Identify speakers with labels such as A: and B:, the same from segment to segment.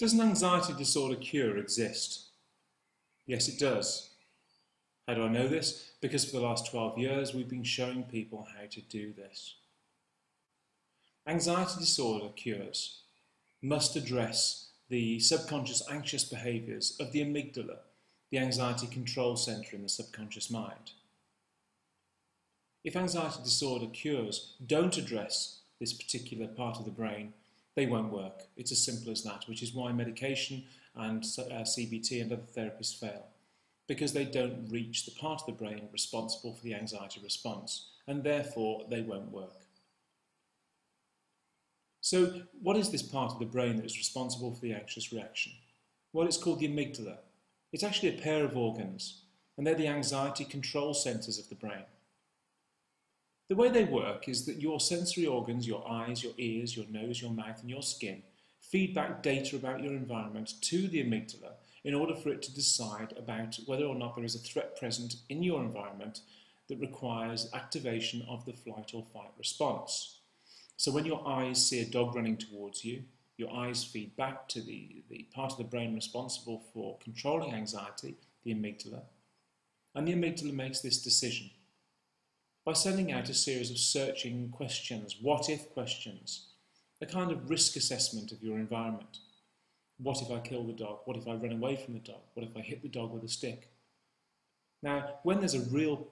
A: Does an anxiety disorder cure exist? Yes, it does. How do I know this? Because for the last 12 years we've been showing people how to do this. Anxiety disorder cures must address the subconscious anxious behaviours of the amygdala, the anxiety control centre in the subconscious mind. If anxiety disorder cures don't address this particular part of the brain, they won't work. It's as simple as that, which is why medication and CBT and other therapies fail, because they don't reach the part of the brain responsible for the anxiety response, and therefore they won't work. So what is this part of the brain that is responsible for the anxious reaction? Well, it's called the amygdala. It's actually a pair of organs, and they're the anxiety control centres of the brain. The way they work is that your sensory organs, your eyes, your ears, your nose, your mouth and your skin feed back data about your environment to the amygdala in order for it to decide about whether or not there is a threat present in your environment that requires activation of the flight or fight response. So when your eyes see a dog running towards you, your eyes feed back to the part of the brain responsible for controlling anxiety, the amygdala, and the amygdala makes this decision by sending out a series of searching questions, what-if questions, a kind of risk assessment of your environment. What if I kill the dog? What if I run away from the dog? What if I hit the dog with a stick? Now, when there's a real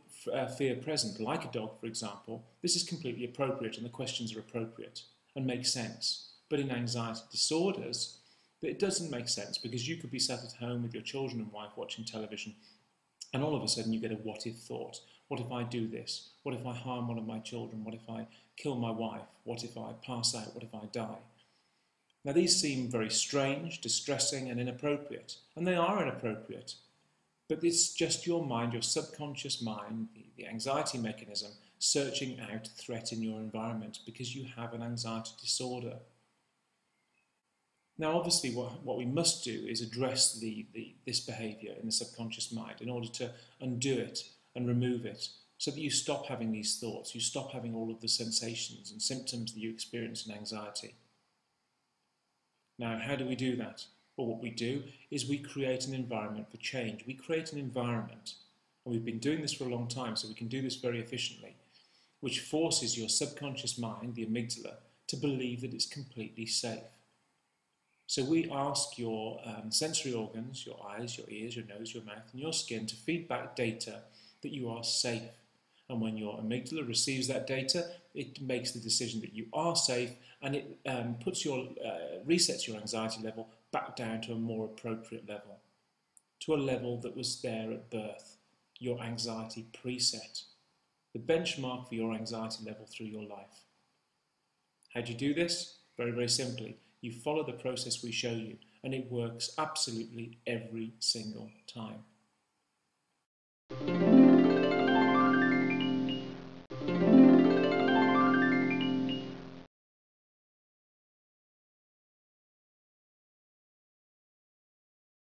A: fear present, like a dog, for example, this is completely appropriate and the questions are appropriate and make sense. But in anxiety disorders, it doesn't make sense because you could be sat at home with your children and wife watching television and all of a sudden you get a what-if thought. What if I do this? What if I harm one of my children? What if I kill my wife? What if I pass out? What if I die? Now these seem very strange, distressing and inappropriate, and they are inappropriate. But it's just your mind, your subconscious mind, the anxiety mechanism, searching out threat in your environment because you have an anxiety disorder. Now obviously what we must do is address this behaviour in the subconscious mind in order to undo it and remove it so that you stop having these thoughts, you stop having all of the sensations and symptoms that you experience in anxiety. Now how do we do that? Well, what we do is we create an environment for change. We create an environment, and we've been doing this for a long time so we can do this very efficiently, which forces your subconscious mind, the amygdala, to believe that it's completely safe. So we ask your sensory organs, your eyes, your ears, your nose, your mouth and your skin to feed back data that you are safe. And when your amygdala receives that data, it makes the decision that you are safe and it resets your anxiety level back down to a more appropriate level, to a level that was there at birth, your anxiety preset, the benchmark for your anxiety level through your life. How do you do this? Very, very simply. You follow the process we show you, and it works absolutely every single time.